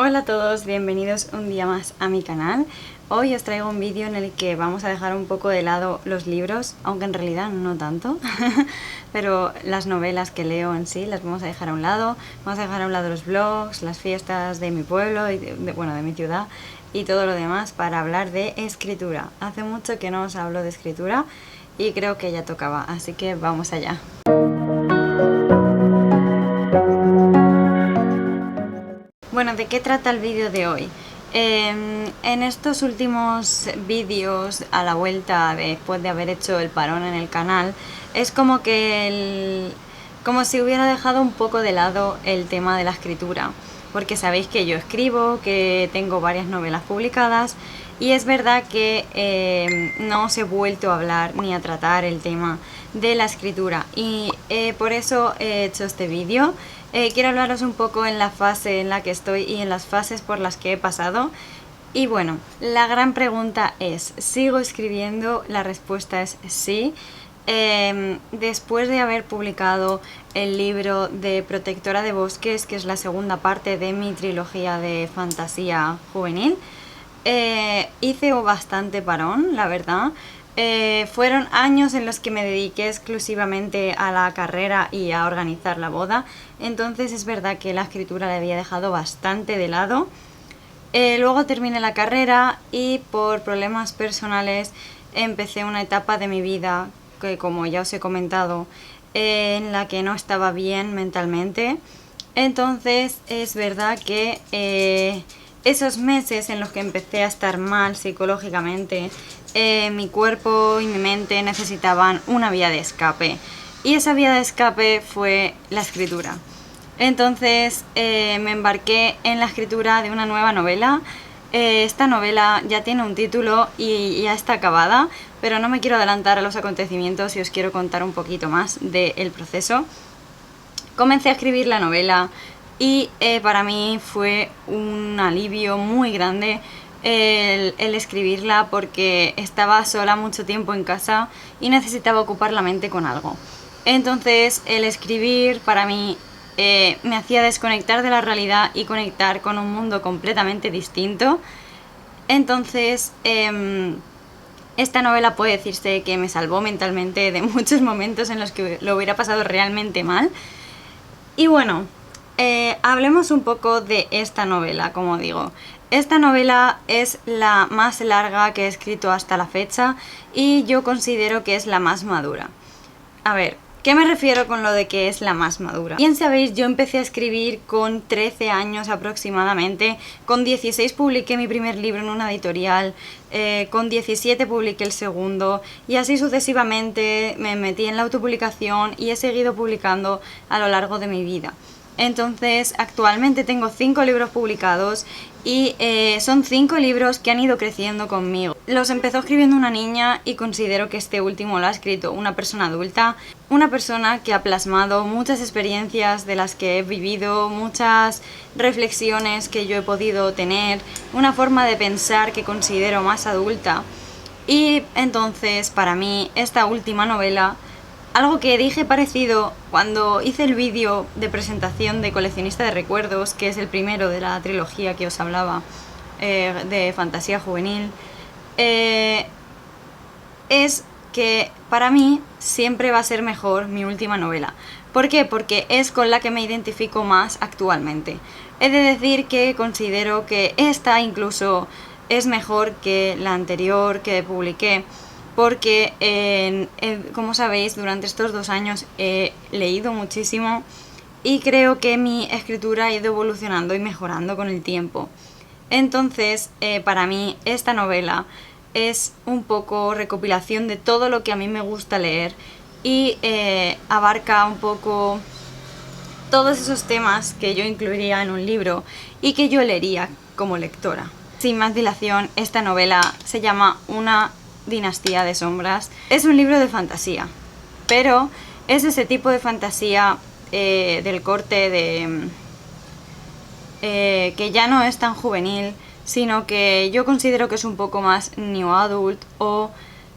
Hola a todos, bienvenidos un día más a mi canal. Hoy os traigo un vídeo en el que vamos a dejar un poco de lado los libros, aunque en realidad no tanto, pero las novelas que leo en sí las vamos a dejar a un lado. Vamos a dejar a un lado los vlogs, las fiestas de mi pueblo y de mi ciudad y todo lo demás para hablar de escritura. Hace mucho que no os hablo de escritura y creo que ya tocaba, así que vamos allá. Bueno, ¿de qué trata el vídeo de hoy? En estos últimos vídeos a la vuelta después de haber hecho el parón en el canal, es como que como si hubiera dejado un poco de lado el tema de la escritura, porque sabéis que yo escribo, que tengo varias novelas publicadas y es verdad que no os he vuelto a hablar ni a tratar el tema de la escritura y por eso he hecho este vídeo. Quiero hablaros un poco en la fase en la que estoy y en las fases por las que he pasado. Y bueno, la gran pregunta es, ¿sigo escribiendo? La respuesta es sí. Después de haber publicado el libro de Protectora de Bosques, que es la segunda parte de mi trilogía de fantasía juvenil, hice bastante parón, la verdad. Fueron años en los que me dediqué exclusivamente a la carrera y a organizar la boda, entonces es verdad que la escritura la había dejado bastante de lado. Luego terminé la carrera y por problemas personales empecé una etapa de mi vida que, como ya os he comentado, en la que no estaba bien mentalmente. Entonces es verdad que esos meses en los que empecé a estar mal psicológicamente, mi cuerpo y mi mente necesitaban una vía de escape y esa vía de escape fue la escritura. Entonces me embarqué en la escritura de una nueva novela. Esta novela ya tiene un título y ya está acabada, pero no me quiero adelantar a los acontecimientos y os quiero contar un poquito más del proceso. Comencé a escribir la novela y para mí fue un alivio muy grande el escribirla porque estaba sola mucho tiempo en casa y necesitaba ocupar la mente con algo. Entonces el escribir para mí me hacía desconectar de la realidad y conectar con un mundo completamente distinto. Entonces esta novela puede decirse que me salvó mentalmente de muchos momentos en los que lo hubiera pasado realmente mal. Y bueno, hablemos un poco de esta novela, como digo. Esta novela es la más larga que he escrito hasta la fecha y yo considero que es la más madura. A ver, ¿qué me refiero con lo de que es la más madura? Bien sabéis, yo empecé a escribir con 13 años aproximadamente, con 16 publiqué mi primer libro en una editorial, con 17 publiqué el segundo y así sucesivamente me metí en la autopublicación y he seguido publicando a lo largo de mi vida. Entonces actualmente tengo 5 libros publicados y son 5 libros que han ido creciendo conmigo. Los empezó escribiendo una niña y considero que este último lo ha escrito una persona adulta, una persona que ha plasmado muchas experiencias de las que he vivido, muchas reflexiones que yo he podido tener, una forma de pensar que considero más adulta. Y entonces para mí esta última novela, algo que dije parecido cuando hice el vídeo de presentación de Coleccionista de Recuerdos, que es el primero de la trilogía que os hablaba de fantasía juvenil, es que para mí siempre va a ser mejor mi última novela. ¿Por qué? Porque es con la que me identifico más actualmente. He de decir que considero que esta incluso es mejor que la anterior que publiqué, porque como sabéis, durante estos 2 años he leído muchísimo y creo que mi escritura ha ido evolucionando y mejorando con el tiempo. Entonces, para mí esta novela es un poco recopilación de todo lo que a mí me gusta leer y abarca un poco todos esos temas que yo incluiría en un libro y que yo leería como lectora. Sin más dilación, esta novela se llama Una dinastía de sombras. Es un libro de fantasía, pero es ese tipo de fantasía del corte de que ya no es tan juvenil, sino que yo considero que es un poco más new adult o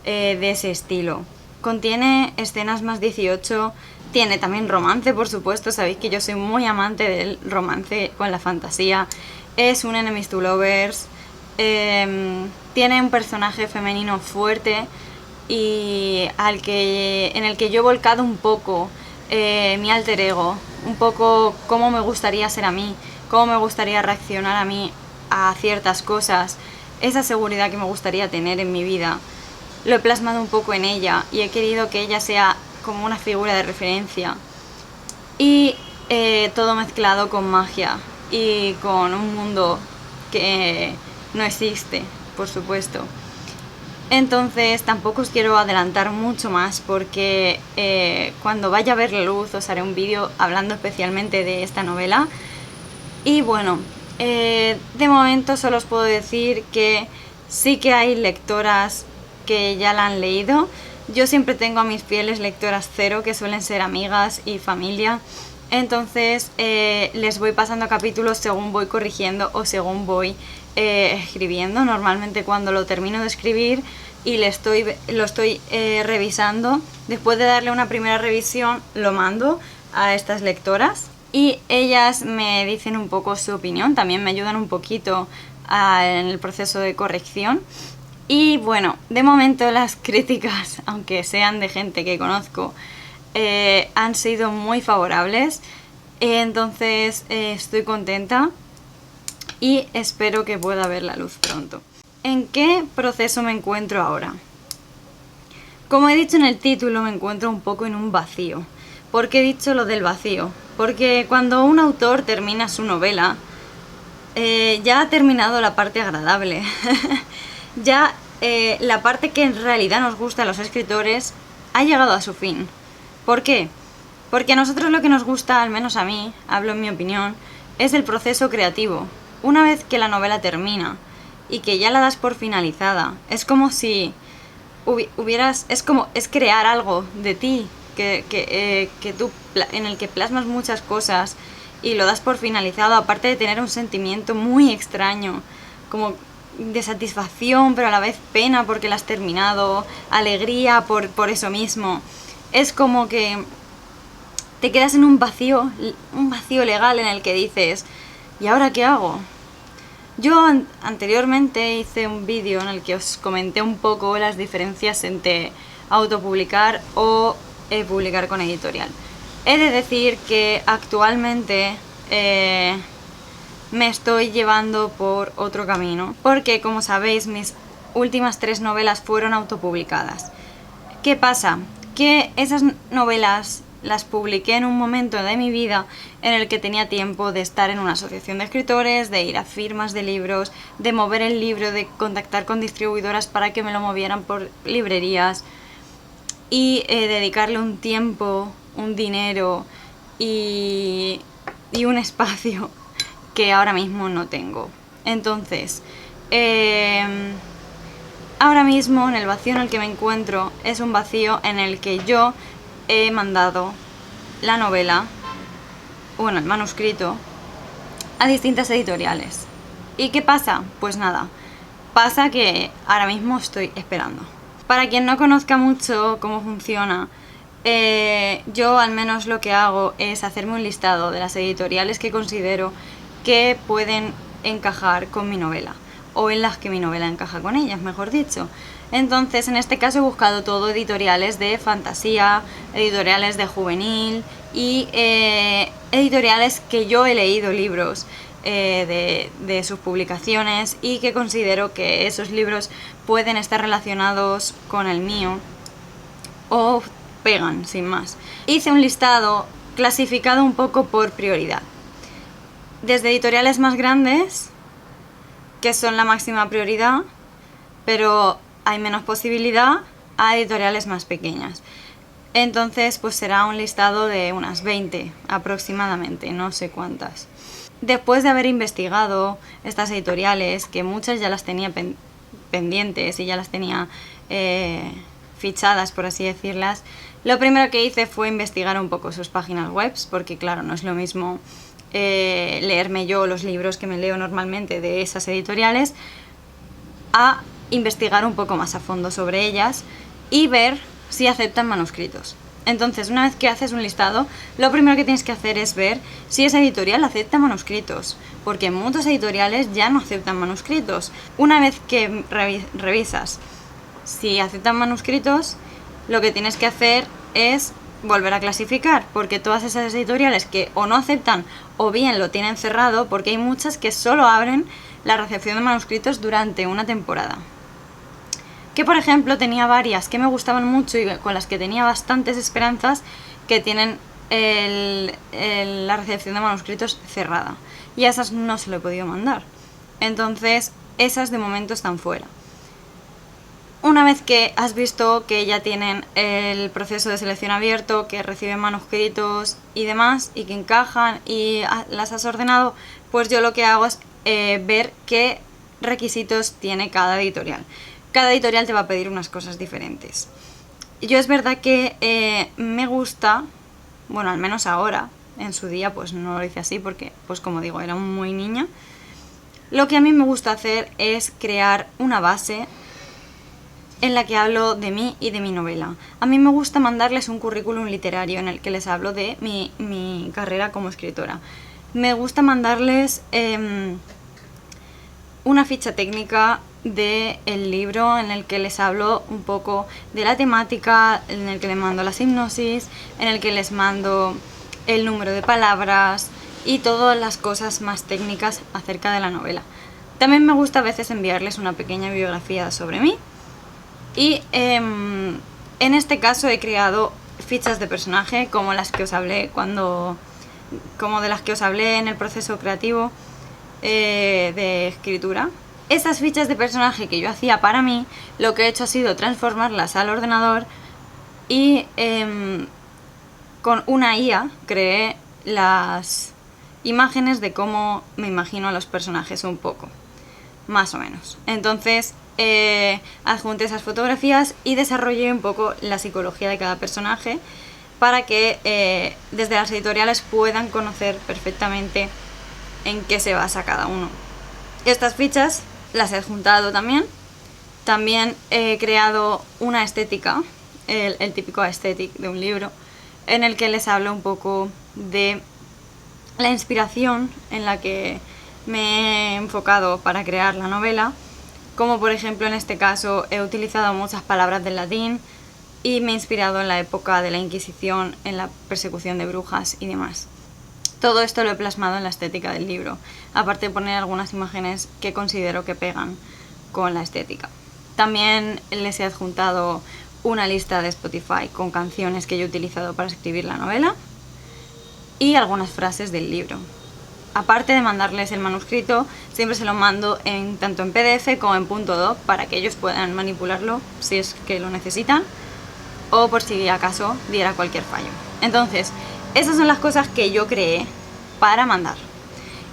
de ese estilo. Contiene escenas más 18, tiene también romance, por supuesto, sabéis que yo soy muy amante del romance con la fantasía es un enemies to lovers, tiene un personaje femenino fuerte y en el que yo he volcado un poco mi alter ego, un poco cómo me gustaría ser a mí, cómo me gustaría reaccionar a mí a ciertas cosas, esa seguridad que me gustaría tener en mi vida. Lo he plasmado un poco en ella y he querido que ella sea como una figura de referencia. Y todo mezclado con magia y con un mundo que no existe, por supuesto. Entonces tampoco os quiero adelantar mucho más porque cuando vaya a ver la luz os haré un vídeo hablando especialmente de esta novela. Y bueno, de momento solo os puedo decir que sí que hay lectoras que ya la han leído. Yo siempre tengo a mis fieles lectoras cero, que suelen ser amigas y familia. Entonces les voy pasando capítulos según voy corrigiendo o según voy escribiendo. Normalmente cuando lo termino de escribir y lo estoy revisando, después de darle una primera revisión lo mando a estas lectoras y ellas me dicen un poco su opinión, también me ayudan un poquito en el proceso de corrección. Y bueno, de momento las críticas, aunque sean de gente que conozco, han sido muy favorables, entonces estoy contenta y espero que pueda ver la luz pronto. ¿En qué proceso me encuentro ahora? Como he dicho en el título, me encuentro un poco en un vacío. ¿Por qué he dicho lo del vacío? Porque cuando un autor termina su novela, ya ha terminado la parte agradable. Ya la parte que en realidad nos gusta a los escritores ha llegado a su fin. ¿Por qué? Porque a nosotros lo que nos gusta, al menos a mí, hablo en mi opinión, es el proceso creativo. Una vez que la novela termina y que ya la das por finalizada, es como si es crear algo de ti, en el que plasmas muchas cosas y lo das por finalizado, aparte de tener un sentimiento muy extraño, como de satisfacción, pero a la vez pena porque la has terminado, alegría por eso mismo. Es como que te quedas en un vacío legal en el que dices, ¿y ahora qué hago? Yo anteriormente hice un vídeo en el que os comenté un poco las diferencias entre autopublicar o publicar con editorial. He de decir que actualmente me estoy llevando por otro camino, porque como sabéis mis últimas 3 novelas fueron autopublicadas. ¿Qué pasa? Que esas novelas las publiqué en un momento de mi vida en el que tenía tiempo de estar en una asociación de escritores, de ir a firmas de libros, de mover el libro, de contactar con distribuidoras para que me lo movieran por librerías y dedicarle un tiempo, un dinero y un espacio que ahora mismo no tengo. Entonces, ahora mismo en el vacío en el que me encuentro es un vacío en el que yo he mandado la novela, bueno, el manuscrito, a distintas editoriales. ¿Y qué pasa? Pues nada, pasa que ahora mismo estoy esperando. Para quien no conozca mucho cómo funciona, yo al menos lo que hago es hacerme un listado de las editoriales que considero que pueden encajar con mi novela, o en las que mi novela encaja con ellas, mejor dicho. Entonces, en este caso he buscado todo editoriales de fantasía, editoriales de juvenil y editoriales que yo he leído libros de sus publicaciones y que considero que esos libros pueden estar relacionados con el mío o pegan, sin más. Hice un listado clasificado un poco por prioridad. Desde editoriales más grandes, que son la máxima prioridad, pero hay menos posibilidad, a editoriales más pequeñas. Entonces, pues será un listado de unas 20 aproximadamente, no sé cuántas. Después de haber investigado estas editoriales, que muchas ya las tenía pendientes y ya las tenía fichadas, por así decirlas, lo primero que hice fue investigar un poco sus páginas web, porque claro, no es lo mismo leerme yo los libros que me leo normalmente de esas editoriales, a investigar un poco más a fondo sobre ellas y ver si aceptan manuscritos. Entonces, una vez que haces un listado, lo primero que tienes que hacer es ver si esa editorial acepta manuscritos, porque muchos editoriales ya no aceptan manuscritos. Una vez que revisas si aceptan manuscritos, lo que tienes que hacer es volver a clasificar, porque todas esas editoriales que o no aceptan o bien lo tienen cerrado, porque hay muchas que solo abren la recepción de manuscritos durante una temporada. Que por ejemplo tenía varias que me gustaban mucho y con las que tenía bastantes esperanzas, que tienen la recepción de manuscritos cerrada, y a esas no se lo he podido mandar. Entonces esas de momento están fuera. Una vez que has visto que ya tienen el proceso de selección abierto, que reciben manuscritos y demás, y que encajan y las has ordenado, pues yo lo que hago es ver qué requisitos tiene cada editorial. Cada editorial te va a pedir unas cosas diferentes. Yo es verdad que me gusta, bueno, al menos ahora, en su día pues no lo hice así porque, pues como digo, era muy niña. Lo que a mí me gusta hacer es crear una base en la que hablo de mí y de mi novela. A mí me gusta mandarles un currículum literario en el que les hablo de mi carrera como escritora. Me gusta mandarles una ficha técnica del libro en el que les hablo un poco de la temática, en el que les mando las hipnosis, en el que les mando el número de palabras y todas las cosas más técnicas acerca de la novela. También me gusta a veces enviarles una pequeña biografía sobre mí. Y en este caso he creado fichas de personaje como las que os hablé de las que os hablé en el proceso creativo de escritura. Estas fichas de personaje que yo hacía para mí, lo que he hecho ha sido transformarlas al ordenador y con una IA creé las imágenes de cómo me imagino a los personajes un poco, más o menos. Entonces adjunté esas fotografías y desarrollé un poco la psicología de cada personaje para que desde las editoriales puedan conocer perfectamente en qué se basa cada uno. Estas fichas las he adjuntado también. También he creado una estética, el típico aesthetic de un libro, en el que les hablo un poco de la inspiración en la que me he enfocado para crear la novela. Como por ejemplo en este caso he utilizado muchas palabras del latín y me he inspirado en la época de la Inquisición, en la persecución de brujas y demás. Todo esto lo he plasmado en la estética del libro, aparte de poner algunas imágenes que considero que pegan con la estética. También les he adjuntado una lista de Spotify con canciones que yo he utilizado para escribir la novela y algunas frases del libro. Aparte de mandarles el manuscrito, siempre se lo mando tanto en PDF como en .doc para que ellos puedan manipularlo si es que lo necesitan o por si acaso diera cualquier fallo. Entonces, esas son las cosas que yo creé para mandar.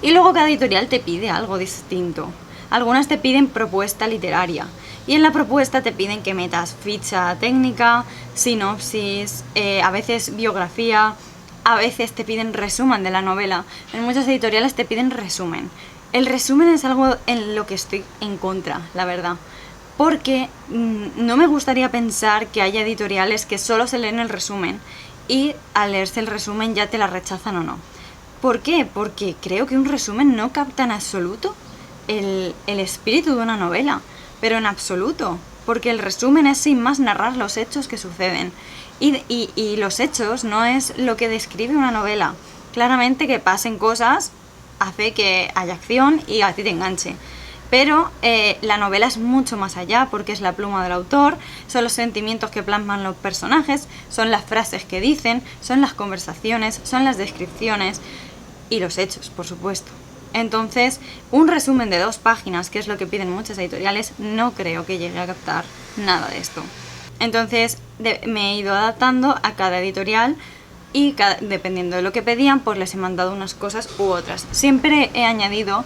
Y luego cada editorial te pide algo distinto. Algunas te piden propuesta literaria y en la propuesta te piden que metas ficha técnica, sinopsis, a veces biografía. A veces te piden resumen de la novela. En muchas editoriales te piden resumen. El resumen es algo en lo que estoy en contra, la verdad. Porque no me gustaría pensar que haya editoriales que solo se leen el resumen y al leerse el resumen ya te la rechazan o no. ¿Por qué? Porque creo que un resumen no capta en absoluto el espíritu de una novela. Pero en absoluto. Porque el resumen es sin más narrar los hechos que suceden. Y los hechos no es lo que describe una novela. Claramente que pasen cosas hace que haya acción y a ti te enganche. Pero la novela es mucho más allá porque es la pluma del autor, son los sentimientos que plasman los personajes, son las frases que dicen, son las conversaciones, son las descripciones y los hechos, por supuesto. Entonces, un resumen de 2 páginas, que es lo que piden muchas editoriales, no creo que llegue a captar nada de esto. Entonces me he ido adaptando a cada editorial y dependiendo de lo que pedían, pues les he mandado unas cosas u otras. Siempre he añadido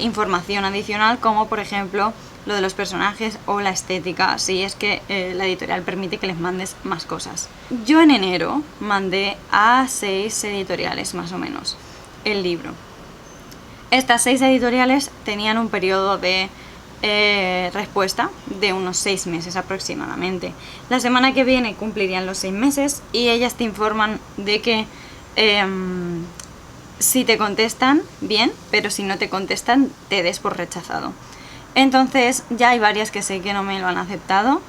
información adicional, como por ejemplo lo de los personajes o la estética, si es que la editorial permite que les mandes más cosas. Yo en enero mandé a 6 editoriales más o menos el libro. Estas 6 editoriales tenían un periodo de respuesta de unos 6 meses aproximadamente. La semana que viene cumplirían los 6 meses y ellas te informan de que si te contestan, bien, pero si no te contestan, te des por rechazado. Entonces ya hay varias que sé que no me lo han aceptado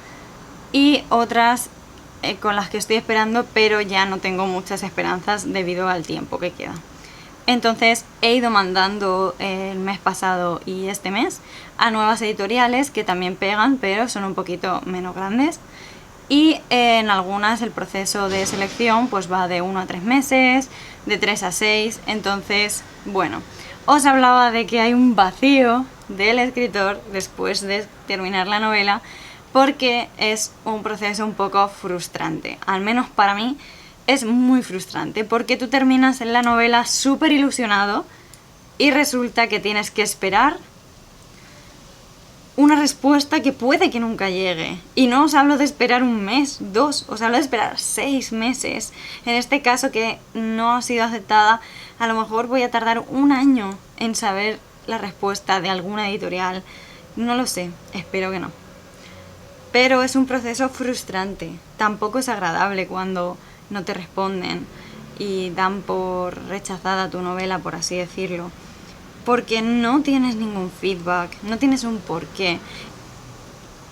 y otras con las que estoy esperando, pero ya no tengo muchas esperanzas debido al tiempo que queda. Entonces he ido mandando el mes pasado y este mes a nuevas editoriales que también pegan, pero son un poquito menos grandes. Y en algunas el proceso de selección pues va de 1 a 3 meses, de 3 a 6. Entonces, bueno, os hablaba de que hay un vacío del escritor después de terminar la novela, porque es un proceso un poco frustrante. Al menos para mí es muy frustrante, porque tú terminas en la novela súper ilusionado y resulta que tienes que esperar una respuesta que puede que nunca llegue. Y no os hablo de esperar 1 mes, 2, os hablo de esperar 6 meses. En este caso que no ha sido aceptada, a lo mejor voy a tardar 1 año en saber la respuesta de alguna editorial. No lo sé, espero que no. Pero es un proceso frustrante. Tampoco es agradable cuando no te responden y dan por rechazada tu novela, por así decirlo, porque no tienes ningún feedback, no tienes un porqué.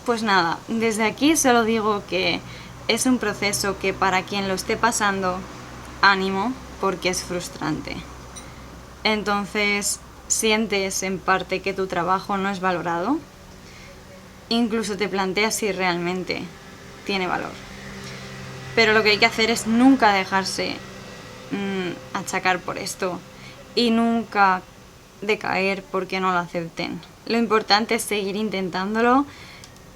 Pues nada, desde aquí solo digo que es un proceso que para quien lo esté pasando, ánimo, porque es frustrante. Entonces, sientes en parte que tu trabajo no es valorado, incluso te planteas si realmente tiene valor. Pero lo que hay que hacer es nunca dejarse achacar por esto y nunca decaer porque no lo acepten. Lo importante es seguir intentándolo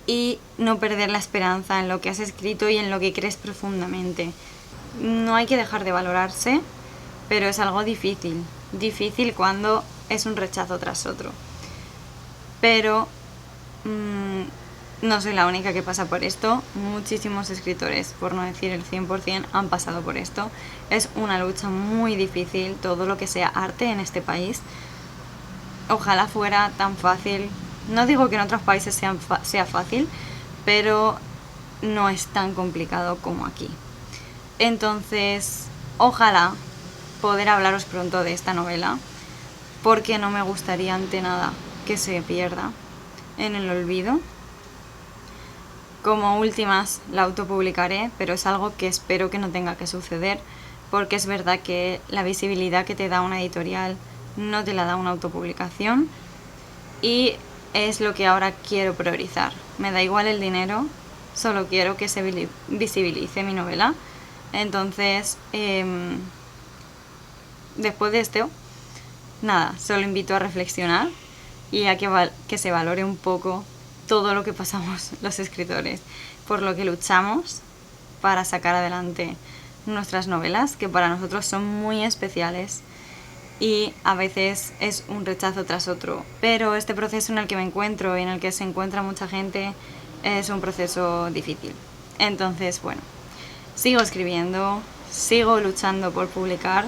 y no perder la esperanza en lo que has escrito y en lo que crees profundamente. No hay que dejar de valorarse, pero es algo difícil cuando es un rechazo tras otro. Pero no soy la única que pasa por esto. Muchísimos escritores, por no decir el 100%, han pasado por esto. Es una lucha muy difícil todo lo que sea arte en este país. Ojalá fuera tan fácil. No digo que en otros países sea fácil, pero no es tan complicado como aquí. Entonces, ojalá poder hablaros pronto de esta novela, porque no me gustaría ante nada que se pierda en el olvido. Como últimas la autopublicaré, pero es algo que espero que no tenga que suceder, porque es verdad que la visibilidad que te da una editorial no te la da una autopublicación y es lo que ahora quiero priorizar. Me da igual el dinero, solo quiero que se visibilice mi novela. Entonces, después de esto, nada, solo invito a reflexionar y a que se valore un poco todo lo que pasamos los escritores, por lo que luchamos para sacar adelante nuestras novelas, que para nosotros son muy especiales y a veces es un rechazo tras otro. Pero este proceso en el que me encuentro y en el que se encuentra mucha gente es un proceso difícil. Entonces, bueno, sigo escribiendo, sigo luchando por publicar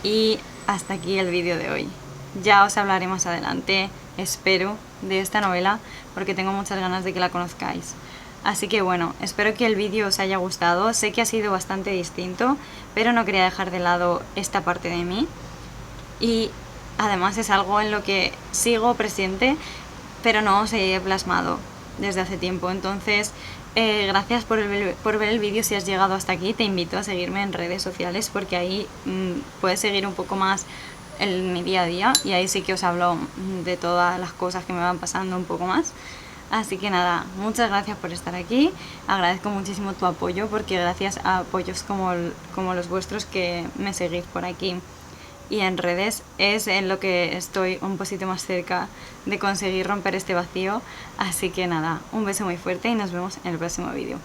y hasta aquí el vídeo de hoy. Ya os hablaré más adelante, espero, de esta novela porque tengo muchas ganas de que la conozcáis. Así que bueno, espero que el vídeo os haya gustado. Sé que ha sido bastante distinto, pero no quería dejar de lado esta parte de mí. Y además es algo en lo que sigo presente, pero no os he plasmado desde hace tiempo. Entonces, gracias por ver el vídeo. Si has llegado hasta aquí, te invito a seguirme en redes sociales porque ahí puedes seguir un poco más mi día a día y ahí sí que os hablo de todas las cosas que me van pasando un poco más. Así que nada, muchas gracias por estar aquí. Agradezco muchísimo tu apoyo porque gracias a apoyos como los vuestros que me seguís por aquí y en redes es en lo que estoy un poquito más cerca de conseguir romper este vacío. Así que nada, un beso muy fuerte y nos vemos en el próximo vídeo.